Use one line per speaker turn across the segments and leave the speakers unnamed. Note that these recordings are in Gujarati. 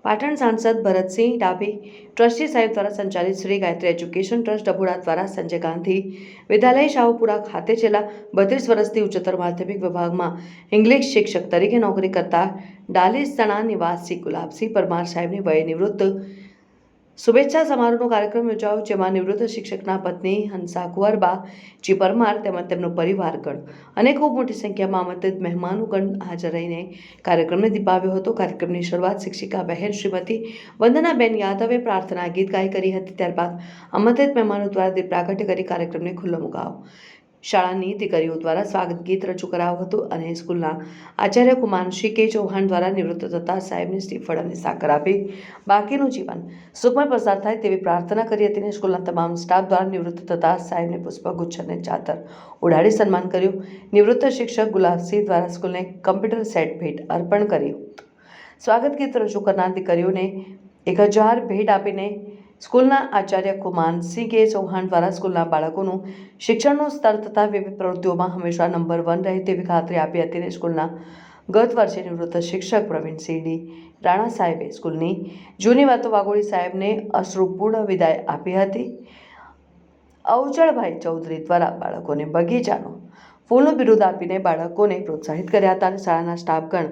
પાટણ સાંસદ ભરતસિંહ ડાભી ટ્રસ્ટી સાહેબ દ્વારા સંચાલિત શ્રી ગાયત્રી એજ્યુકેશન ટ્રસ્ટ ડભોડા દ્વારા સંજય ગાંધી વિદ્યાલય શાહુપુરા ખાતે છેલ્લા 32 વર્ષથી ઉચ્ચતર માધ્યમિક વિભાગમાં ઇંગ્લિશ શિક્ષક તરીકે નોકરી કરતા ડાલીસણા નિવાસી ગુલાબસિંહ પરમાર સાહેબની વય નિવૃત્ત શુભેચ્છા સમારોહનો કાર્યક્રમ યોજાયો, જેમાં નિવૃત્ત શિક્ષકના પત્ની હંસા કુંવરબા જી પરમાર તેમજ તેમનો પરિવારગણ અને ખૂબ મોટી સંખ્યામાં આમંત્રિત મહેમાનોગણ હાજર રહીને કાર્યક્રમને દીપાવ્યો હતો। કાર્યક્રમની શરૂઆત શિક્ષિકા બહેન શ્રીમતી વંદનાબેન યાદવે પ્રાર્થના ગીત ગાઈ કરી હતી। ત્યારબાદ આમંત્રિત મહેમાનો દ્વારા દીપ પ્રાગટ્ય કરી કાર્યક્રમને ખુલ્લો મુકાયો। શાળાની દીકરીઓ દ્વારા સ્વાગત ગીત રજૂ કરાયું હતું અને સ્કૂલના આચાર્ય કુમાનસિંહ કે ચૌહાણ દ્વારા નિવૃત્ત થતા સાહેબને શ્રીફળ અને સાકર આપી બાકીનું જીવન સુખમય પસાર થાય તેવી પ્રાર્થના કરી હતી અને સ્કૂલના તમામ સ્ટાફ દ્વારા નિવૃત્ત થતા સાહેબને પુષ્પગુચ્છ અને ચાદર ઉડાડી સન્માન કર્યું। નિવૃત્ત શિક્ષક ગુલાબસિંહ દ્વારા સ્કૂલને કમ્પ્યુટર સેટ ભેટ અર્પણ કર્યું। સ્વાગત ગીત રજૂ કરનાર દીકરીઓને 1000 ભેટ આપીને સ્કૂલના આચાર્ય કુમાનસિંહ કે ચૌહાણ દ્વારા સ્કૂલના બાળકોનું શિક્ષણનું સ્તર તથા વિવિધ પ્રવૃત્તિઓમાં હંમેશા નંબર 1 રહે તેવી ખાતરી આપી હતી અને સ્કૂલના ગત વર્ષે નિવૃત્ત શિક્ષક પ્રવીણસિંહ ડી રાણા સાહેબે સ્કૂલની જૂની વાતો વાગોળી સાહેબને અશ્રુપૂર્ણ વિદાય આપી હતી। અવચળભાઈ ચૌધરી દ્વારા બાળકોને બગીચાનો ફૂલનું બિરુદ આપીને બાળકોને પ્રોત્સાહિત કર્યા હતા અને શાળાના સ્ટાફગણ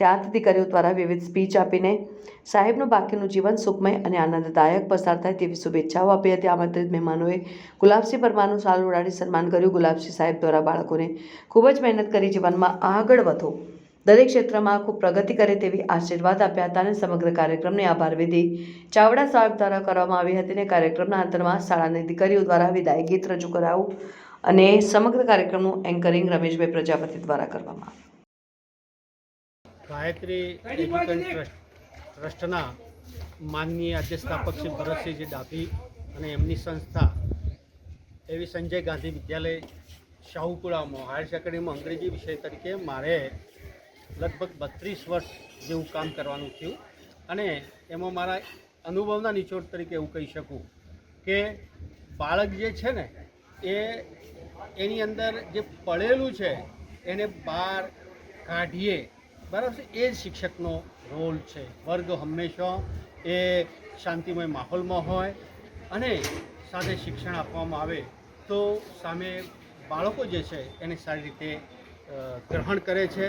ત્યાંત દીકરીઓ દ્વારા વિવિધ સ્પીચ આપીને સાહેબનું બાકીનું જીવન સુખમય અને આનંદદાયક પસાર થાય તેવી શુભેચ્છાઓ આપી હતી। આમંત્રિત મહેમાનોએ ગુલાબસિંહ પરમારનું શાલ ઉડાડી સન્માન કર્યું। ગુલાબસિંહ સાહેબ દ્વારા બાળકોને ખૂબ જ મહેનત કરી જીવનમાં આગળ વધો, દરેક ક્ષેત્રમાં ખૂબ પ્રગતિ કરે તેવી આશીર્વાદ આપ્યા હતા અને સમગ્ર કાર્યક્રમની આભાર વિધિ ચાવડા સાહેબ દ્વારા કરવામાં આવી હતી અને કાર્યક્રમના અંતમાં શાળાની દીકરીઓ દ્વારા વિદાય ગીત રજૂ કરાયું અને સમગ્ર કાર્યક્રમનું એન્કરિંગ રમેશભાઈ પ્રજાપતિ દ્વારા કરવામાં આવ્યું।
ગાયત્રી એજ્યુકેશન ટ્રસ્ટના માનનીય અધ્યક્ષાપક શ્રી ભરતસિંહજી ડાભી અને એમની સંસ્થા એવી સંજય ગાંધી વિદ્યાલય શાહુપુરામાં હાયર સેકન્ડરીમાં અંગ્રેજી વિષય તરીકે મારે લગભગ 32 વર્ષ જેવું કામ કરવાનું થયું અને એમાં મારા અનુભવના નિચોડ તરીકે એવું કહી શકું કે બાળક જે છે ને એની અંદર જે પડેલું છે એને બહાર કાઢીએ, બરાબર છે, એ જ શિક્ષકનો રોલ છે। વર્ગ હંમેશા એ શાંતિમય માહોલમાં હોય અને સાથે શિક્ષણ આપવામાં આવે તો સામે બાળકો જે છે એને સારી રીતે ગ્રહણ કરે છે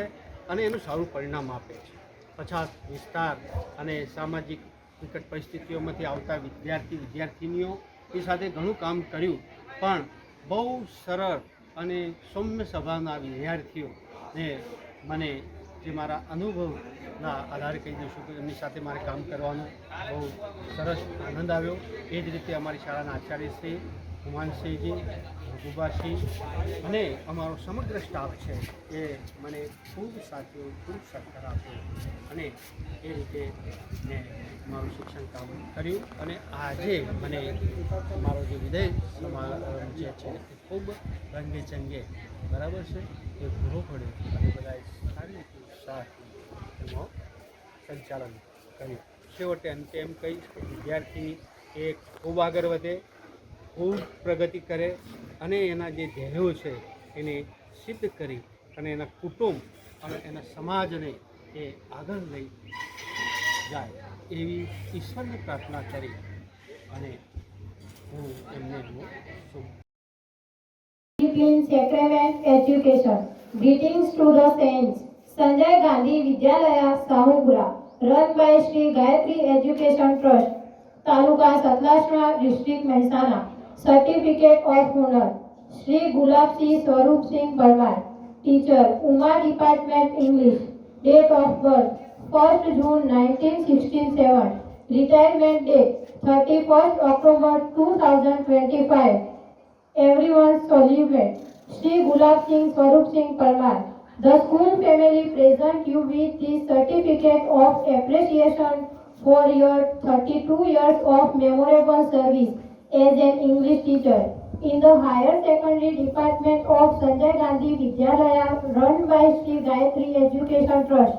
અને એનું સારું પરિણામ આપે છે। પછાત વિસ્તાર અને સામાજિક વિકટ પરિસ્થિતિઓમાંથી આવતા વિદ્યાર્થીનીઓ એ સાથે ઘણું કામ કર્યું, પણ બહુ સરળ અને સૌમ્ય સ્વભાવના વિદ્યાર્થીઓને મને જે મારા અનુભવના આધારે કહી દઈશું કે એમની સાથે મારે કામ કરવાનો બહુ સરસ આનંદ આવ્યો। એ જ રીતે અમારી શાળાના આચાર્યશ્રી કુમાનસિંહજી, ગુબાસિંહ અને અમારો સમગ્ર સ્ટાફ છે એ મને ખૂબ સાચો, ખૂબ સહકાર આપ્યો અને એ રીતે મેં મારું શિક્ષણ કામ કર્યું અને આજે મને મારો જે વિદાય સમારંભ જે છે એ ખૂબ રંગે ચંગે, બરાબર છે, એ પૂરો પડ્યો અને બધાએ સારી રીતે ઉત્સાહથી એમાં સંચાલન કર્યું। છેવટે અંતે એમ કહીશ કે વિદ્યાર્થી એ ખૂબ આગળ વધે, ખૂબ પ્રગતિ કરે અને એના જે ધ્યેયો છે એને સિદ્ધ કરી અને એના કુટુંબ અને એના સમાજને એ આગળ લઈ જાય એવી ઈશ્વરને પ્રાર્થના કરી અને હું એમને શુભ
Discipline, Sacrament, Education. Greetings to the saints. Sanjay Gandhi Vidyalaya Sahupura, run by Sri Gayatri Education Trust, Taluka Satlasra, District Mehsana. Certificate of Honor. Sri Gulab Singh Swarup Singh Parmar, Teacher, Uma Department English. Date of birth 1st June 1967. Retirement date 31st October 2025. Everyone saluted. Sri Gulab Singh Swarup Singh Parmar. The school family present you with this certificate of appreciation for your 32 years of memorable service as an English teacher in the higher secondary department of Sanjay Gandhi Vidyalaya run by Sri Gayatri Education Trust.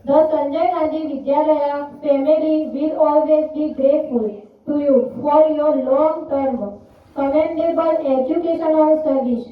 The Sanjay Gandhi Vidyalaya family will always be grateful to you for your long-term commendable educational service